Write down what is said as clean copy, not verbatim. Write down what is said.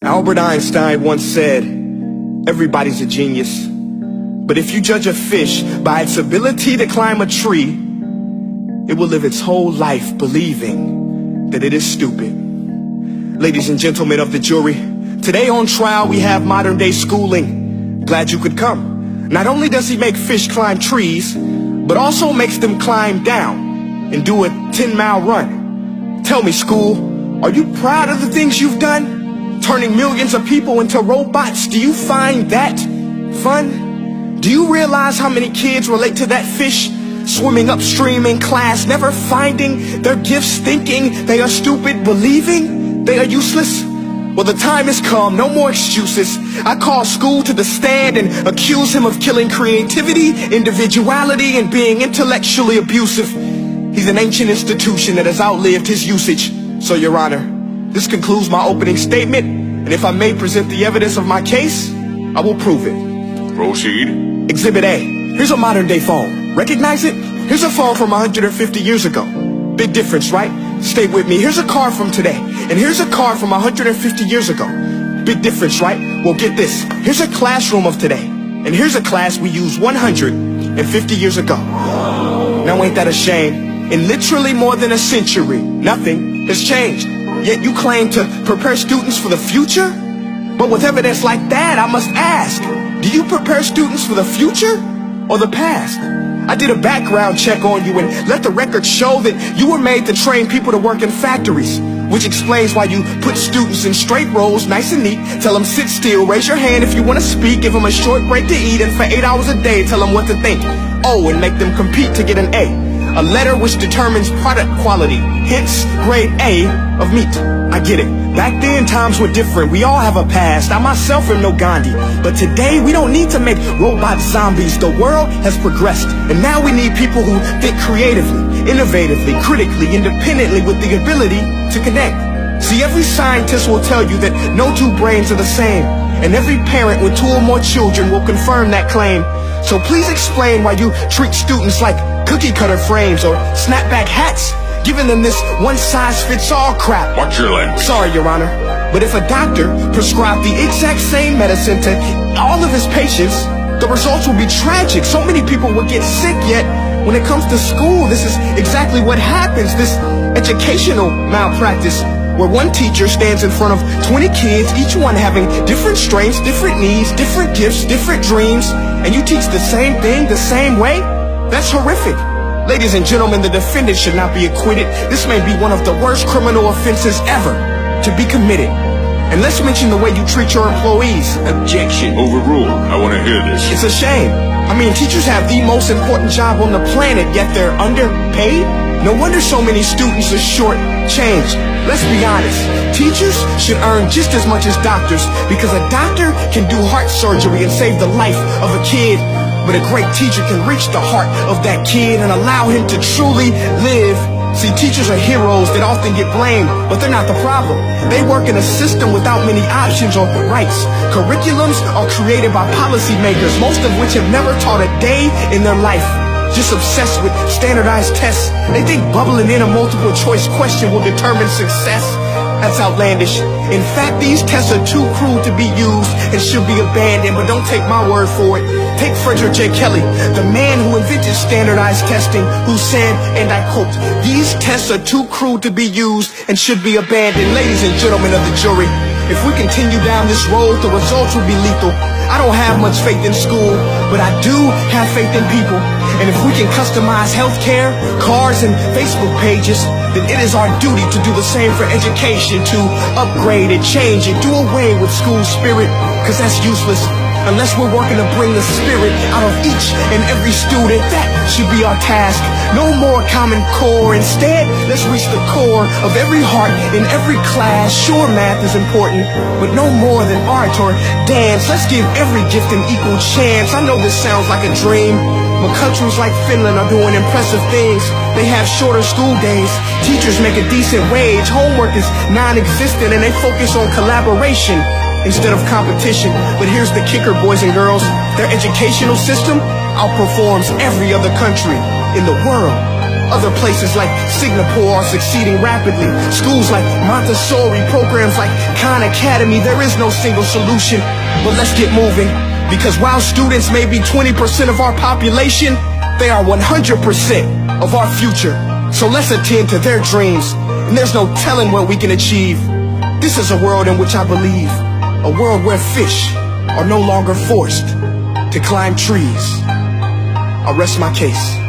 Albert Einstein once said, everybody's a genius. But if you judge a fish by its ability to climb a tree, it will live its whole life believing that it is stupid. Ladies and gentlemen of the jury, today on trial we have modern day schooling. Glad you could come. Not only does he make fish climb trees, but also makes them climb down and do a 10-mile run. Tell me, school, are you proud of the things you've done? Turning millions of people into robots, do you find that fun? Do you realize how many kids relate to that fish swimming upstream in class, never finding their gifts, thinking they are stupid, believing they are useless? Well, the time has come, no more excuses. I call school to the stand and accuse him of killing creativity, individuality, and being intellectually abusive. He's an ancient institution that has outlived his usage. So, Your Honor, this concludes my opening statement, and if I may present the evidence of my case, I will prove it. Proceed. Exhibit A. Here's a modern day phone. Recognize it? Here's a phone from 150 years ago. Big difference, right? Stay with me. Here's a car from today, and here's a car from 150 years ago. Big difference, right? Well, get this. Here's a classroom of today, and here's a class we used 150 years ago. Now ain't that a shame? In literally more than a century, nothing has changed. Yet you claim to prepare students for the future? But with evidence like that, I must ask, do you prepare students for the future or the past? I did a background check on you and let the record show that you were made to train people to work in factories, which explains why you put students in straight rows, nice and neat, tell them sit still, raise your hand if you want to speak, give them a short break to eat, and for 8 hours a day tell them what to think. Oh, and make them compete to get an A letter which determines product quality, hence grade A of meat. I get it. Back then, times were different. We all have a past. I myself am no Gandhi. But today, we don't need to make robot zombies. The world has progressed. And now we need people who think creatively, innovatively, critically, independently, with the ability to connect. See, every scientist will tell you that no two brains are the same. And every parent with 2 or more children will confirm that claim. So please explain why you treat students like cookie cutter frames or snapback hats, giving them this one-size-fits-all crap. Watch your language. Sorry, Your Honor, but if a doctor prescribed the exact same medicine to all of his patients, the results will be tragic. So many people will get sick, yet when it comes to school, this is exactly what happens. This educational malpractice, where one teacher stands in front of 20 kids, each one having different strengths, different needs, different gifts, different dreams, and you teach the same thing the same way? That's horrific. Ladies and gentlemen, the defendant should not be acquitted. This may be one of the worst criminal offenses ever to be committed. And let's mention the way you treat your employees. Objection. Overruled. I want to hear this. It's a shame. I mean, teachers have the most important job on the planet, yet they're underpaid? No wonder so many students are short-changed. Let's be honest. Teachers should earn just as much as doctors, because a doctor can do heart surgery and save the life of a kid. But a great teacher can reach the heart of that kid and allow him to truly live. See, teachers are heroes that often get blamed, but they're not the problem. They work in a system without many options or rights. Curriculums are created by policymakers, most of which have never taught a day in their life. Just obsessed with standardized tests. They think bubbling in a multiple choice question will determine success. That's outlandish. In fact, these tests are too cruel to be used and should be abandoned, but don't take my word for it. Take Frederick J. Kelly, the man who invented standardized testing, who said, and I quote, "These tests are too cruel to be used and should be abandoned." Ladies and gentlemen of the jury, if we continue down this road, the results will be lethal. I don't have much faith in school, but I do have faith in people. And if we can customize healthcare, cars, and Facebook pages, then it is our duty to do the same for education, to upgrade it, change it, do away with school spirit, because that's useless. Unless we're working to bring the spirit out of each and every student, that should be our task. No more Common Core. Instead, let's reach the core of every heart in every class. Sure, math is important, but no more than art or dance. Let's give every gift an equal chance. I know this sounds like a dream, but countries like Finland are doing impressive things. They have shorter school days. Teachers make a decent wage. Homework is non-existent, and they focus on collaboration instead of competition. But here's the kicker, boys and girls. Their educational system outperforms every other country in the world. Other places like Singapore are succeeding rapidly. Schools like Montessori, programs like Khan Academy. There is no single solution, but let's get moving. Because while students may be 20% of our population, they are 100% of our future. So let's attend to their dreams, and there's no telling what we can achieve. This is a world in which I believe, a world where fish are no longer forced to climb trees. I'll rest my case.